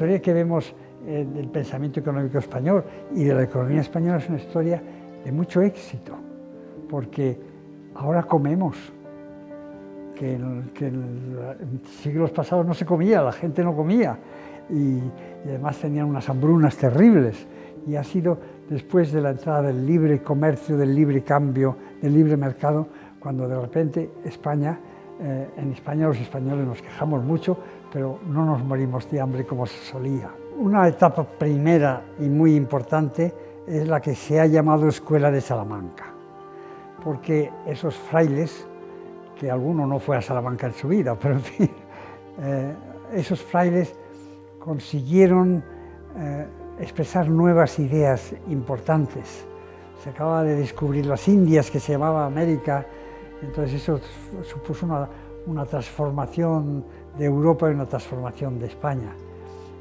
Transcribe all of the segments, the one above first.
historia que vemos del pensamiento económico español y de la economía española es una historia de mucho éxito, porque ahora comemos, que en siglos pasados no se comía, la gente no comía, y además tenían unas hambrunas terribles, y ha sido después de la entrada del libre comercio, del libre cambio, del libre mercado, cuando de repente en España los españoles nos quejamos mucho, pero no nos morimos de hambre como se solía. Una etapa primera y muy importante es la que se ha llamado Escuela de Salamanca, porque esos frailes, que alguno no fue a Salamanca en su vida, pero en fin, esos frailes consiguieron expresar nuevas ideas importantes. Se acababa de descubrir las Indias, que se llamaba América, entonces eso supuso una transformación de Europa y una transformación de España.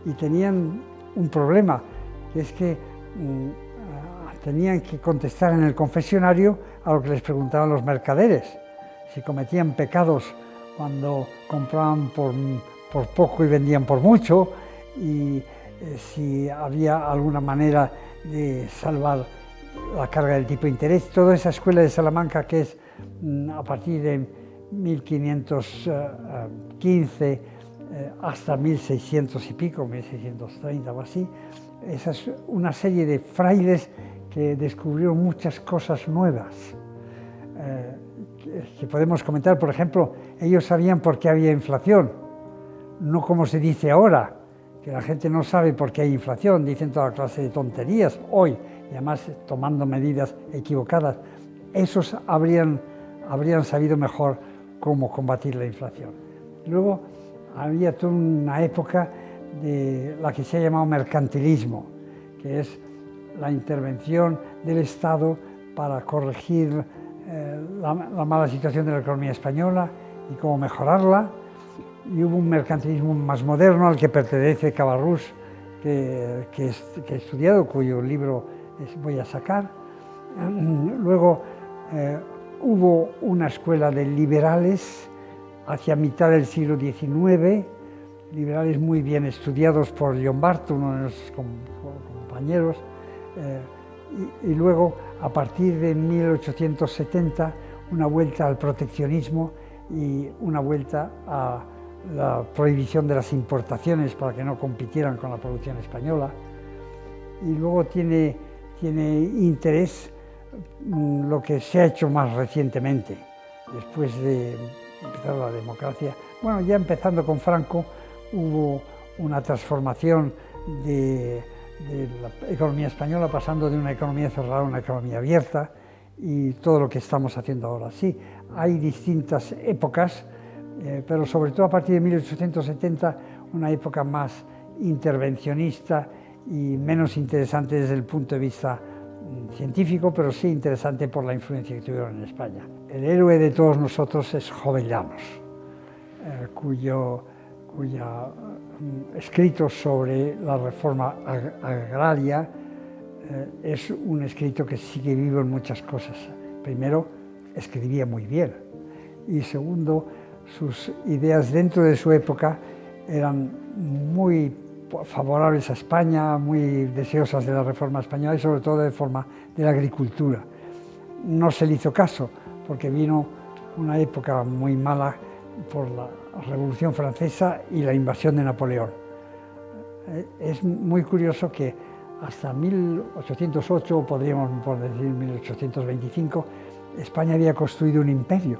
Y tenían un problema, que es que tenían que contestar en el confesionario a lo que les preguntaban los mercaderes, si cometían pecados cuando compraban por poco y vendían por mucho, y si había alguna manera de salvar la carga del tipo de interés. Toda esa escuela de Salamanca, que es a partir de 1515 hasta 1600 y pico, 1630 o así, esa es una serie de frailes que descubrieron muchas cosas nuevas que podemos comentar. Por ejemplo, ellos sabían por qué había inflación, no como se dice ahora, que la gente no sabe por qué hay inflación, dicen toda clase de tonterías hoy, y además tomando medidas equivocadas. Esos habrían sabido mejor cómo combatir la inflación. Luego había toda una época de la que se ha llamado mercantilismo, que es la intervención del Estado para corregir la mala situación de la economía española y cómo mejorarla. Y hubo un mercantilismo más moderno al que pertenece Cabarrús, que he estudiado, cuyo libro voy a sacar. Luego hubo una escuela de liberales hacia mitad del siglo XIX, liberales muy bien estudiados por John Barton, uno de nuestros compañeros, y luego, a partir de 1870, una vuelta al proteccionismo y una vuelta a la prohibición de las importaciones para que no compitieran con la producción española. Y luego tiene interés lo que se ha hecho más recientemente, después de empezar la democracia. Bueno, ya empezando con Franco, hubo una transformación de la economía española, pasando de una economía cerrada a una economía abierta, y todo lo que estamos haciendo ahora. Sí, hay distintas épocas, pero sobre todo a partir de 1870, una época más intervencionista y menos interesante desde el punto de vista científico, pero sí interesante por la influencia que tuvieron en España. El héroe de todos nosotros es Jovellanos, cuyo escrito sobre la reforma agraria es un escrito que sigue vivo en muchas cosas. Primero, escribía muy bien, y segundo, sus ideas dentro de su época eran muy favorables a España, muy deseosas de la reforma española y sobre todo de forma de la agricultura. No se le hizo caso porque vino una época muy mala por la Revolución Francesa y la invasión de Napoleón. Es muy curioso que hasta 1808, podríamos decir 1825, España había construido un imperio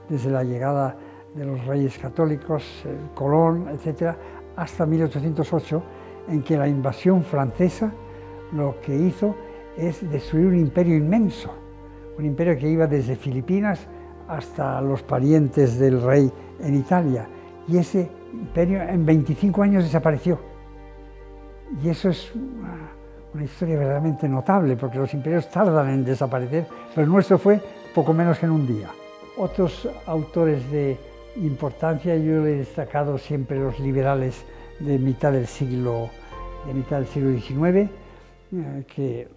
desde la llegada de los reyes católicos, Colón, etc., hasta 1808, en que la invasión francesa lo que hizo es destruir un imperio inmenso, un imperio que iba desde Filipinas hasta los parientes del rey en Italia, y ese imperio en 25 años desapareció. Y eso es una historia verdaderamente notable, porque los imperios tardan en desaparecer, pero el nuestro fue poco menos que en un día. Otros autores de importancia, yo he destacado siempre los liberales de mitad del siglo XIX, que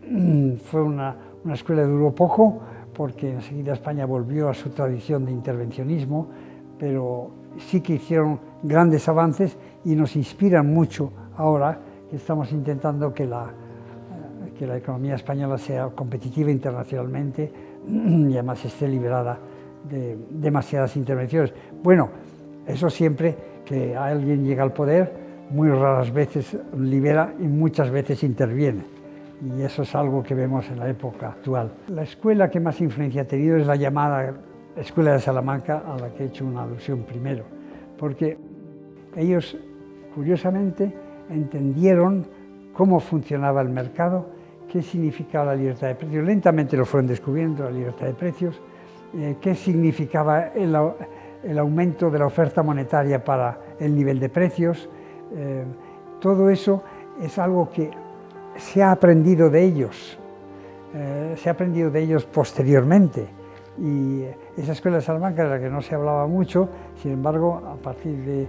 fue una escuela que duró poco, porque enseguida España volvió a su tradición de intervencionismo, pero sí que hicieron grandes avances y nos inspiran mucho ahora que estamos intentando que la economía española sea competitiva internacionalmente y además esté liberada de demasiadas intervenciones. Bueno, eso siempre que alguien llega al poder, muy raras veces libera y muchas veces interviene. Y eso es algo que vemos en la época actual. La escuela que más influencia ha tenido es la llamada Escuela de Salamanca, a la que he hecho una alusión primero, porque ellos, curiosamente, entendieron cómo funcionaba el mercado, qué significaba la libertad de precios. Lentamente lo fueron descubriendo, la libertad de precios, qué significaba el aumento de la oferta monetaria para el nivel de precios. Todo eso es algo que se ha aprendido de ellos, posteriormente. Y esa escuela de Salamanca, de la que no se hablaba mucho, sin embargo, a partir de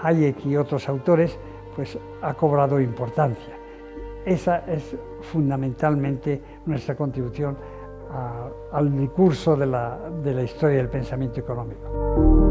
Hayek y otros autores, pues ha cobrado importancia. Esa es fundamentalmente nuestra contribución al discurso de la historia del pensamiento económico.